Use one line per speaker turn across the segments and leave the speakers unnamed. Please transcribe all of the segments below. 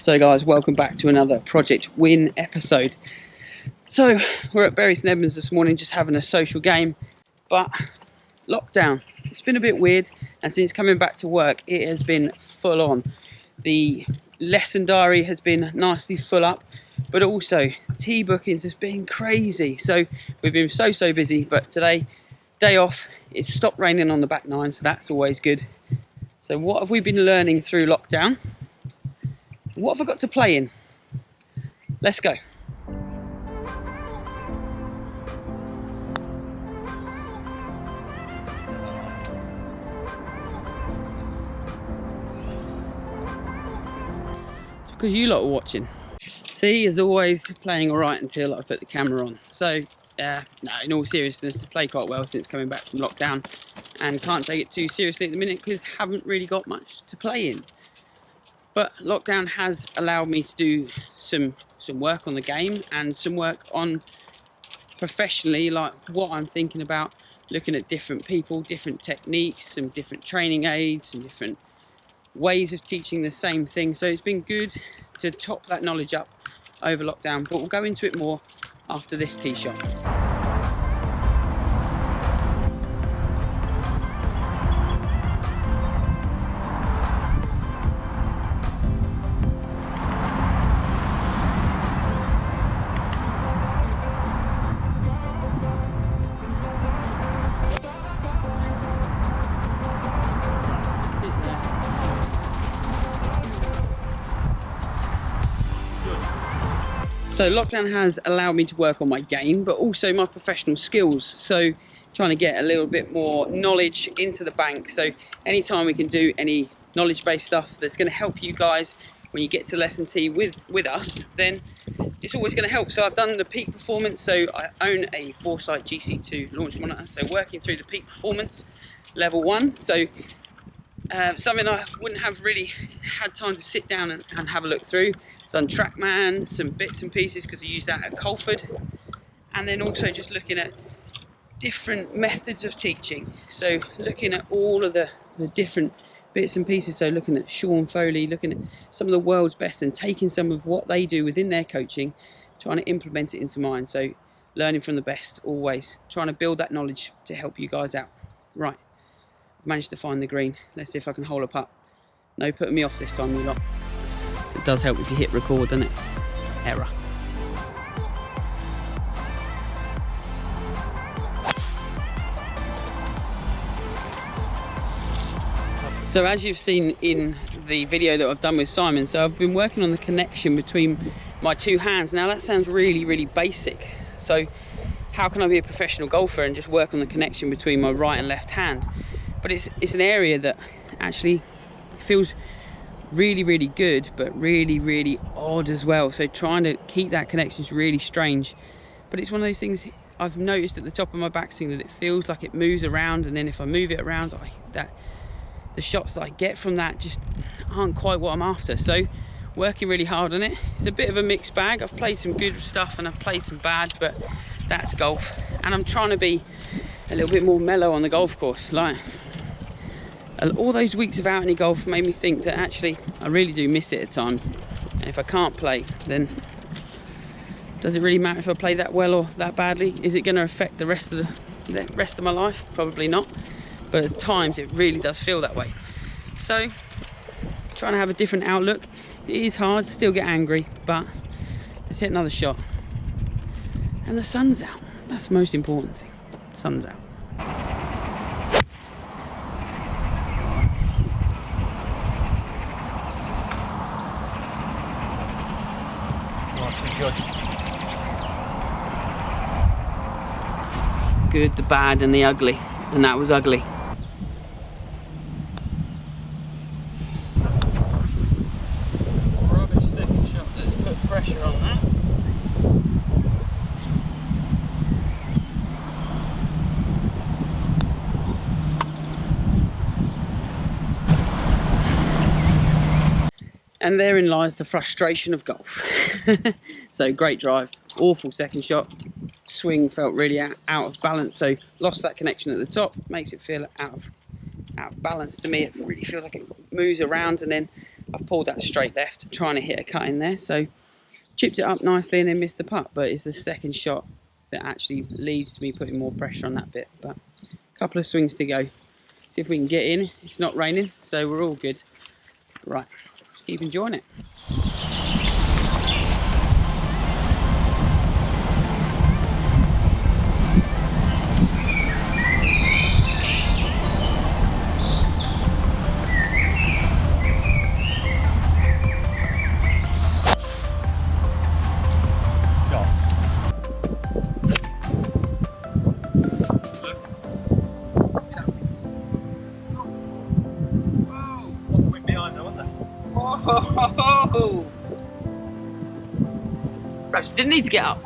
So guys, welcome back to another Project Win episode. So we're at Bury St Edmunds this morning just having a social game, but lockdown, it's been a bit weird, and since coming back to work it has been full on. The lesson diary has been nicely full up, but also tea bookings has been crazy. So we've been so busy, but today, day off, it's stopped raining on the back nine, so that's always good. So what have we been learning through lockdown? What have I got to play in? Let's go. It's because you lot are watching. C is always playing alright until I put the camera on. So, no, in all seriousness, I play quite well since coming back from lockdown, and can't take it too seriously at the minute because haven't really got much to play in. But lockdown has allowed me to do some work on the game and some work on professionally, like what I'm thinking about, looking at different people, different techniques, some different training aids, some different ways of teaching the same thing. So it's been good to top that knowledge up over lockdown, but we'll go into it more after this tee shot. So lockdown has allowed me to work on my game, but also my professional skills. So trying to get a little bit more knowledge into the bank. So anytime we can do any knowledge-based stuff that's going to help you guys when you get to lesson T with us, then it's always going to help. So I've done the peak performance. So I own a Foresight GC2 launch monitor. So working through the peak performance level 1. So something I wouldn't have really had time to sit down and have a look through. Done TrackMan, some bits and pieces because I used that at Colford, and then also just looking at different methods of teaching. So looking at all of the different bits and pieces. So looking at Sean Foley, looking at some of the world's best and taking some of what they do within their coaching, trying to implement it into mine. So learning from the best, always trying to build that knowledge to help you guys out. Right, I've managed to find the green. Let's see if I can hole a putt. No putting me off this time, you lot. It does help if you hit record, doesn't it? Error. So as you've seen in the video that I've done with Simon, so I've been working on the connection between my two hands. Now that sounds really basic. So how can I be a professional golfer and just work on the connection between my right and left hand? But it's an area that actually feels really good, but really odd as well. So trying to keep that connection is really strange, but it's one of those things I've noticed at the top of my backswing that it feels like it moves around, and then if I move it around, the shots that I get from that just aren't quite what I'm after. So working really hard on it. It's a bit of a mixed bag. I've played some good stuff and I've played some bad, but that's golf, and I'm trying to be a little bit more mellow on the golf course. Like, all those weeks without any golf made me think that actually I really do miss it at times, and if I can't play, then does it really matter if I play that well or that badly? Is it going to affect the rest of my life? Probably not, but at times it really does feel that way. So trying to have a different outlook. It is hard, still get angry, but let's hit another shot. And the sun's out. That's the most important thing. Sun's out. Good, the bad and the ugly, and that was ugly. Rubbish second shot. Let's put pressure on that. And therein lies the frustration of golf. So great drive, awful second shot. Swing felt really out of balance, so lost that connection at the top. Makes it feel out of balance to me. It really feels like it moves around, and then I've pulled that straight left, trying to hit a cut in there. So chipped it up nicely and then missed the putt. But it's the second shot that actually leads to me putting more pressure on that bit. But a couple of swings to go. See if we can get in. It's not raining, so we're all good. Right, keep enjoying it. Oh! Perhaps you didn't need to get up.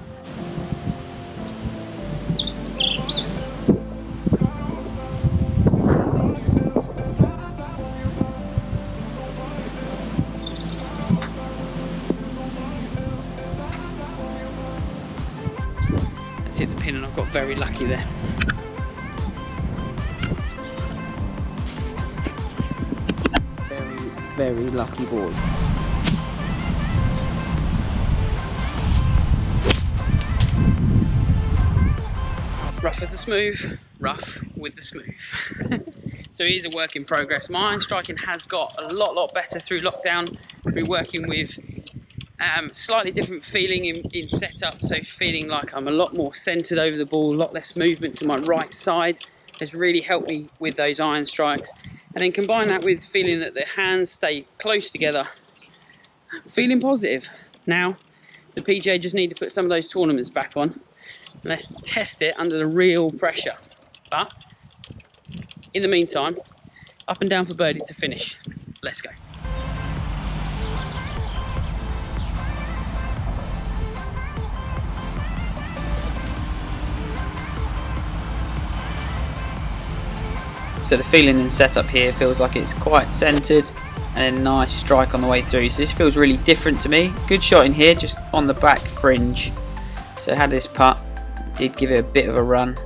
Let's hit the pin, and I've got very lucky there. Very lucky ball. Rough with the smooth, rough with the smooth. So it is a work in progress. My iron striking has got a lot better through lockdown. I've been working with slightly different feeling in setup, so feeling like I'm a lot more centered over the ball, a lot less movement to my right side has really helped me with those iron strikes. And then combine that with feeling that the hands stay close together, feeling positive. Now, the PGA just need to put some of those tournaments back on. Let's test it under the real pressure. But, in the meantime, up and down for birdie to finish. Let's go. So the feeling and setup here feels like it's quite centered and a nice strike on the way through. So this feels really different to me. Good shot in here, just on the back fringe. So I had this putt, did give it a bit of a run,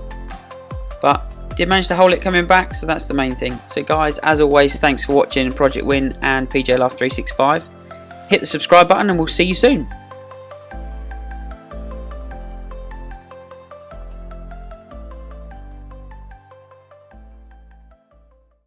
but did manage to hold it coming back, so that's the main thing. So guys, as always, thanks for watching Project Win and PJ Love 365. Hit the subscribe button and we'll see you soon.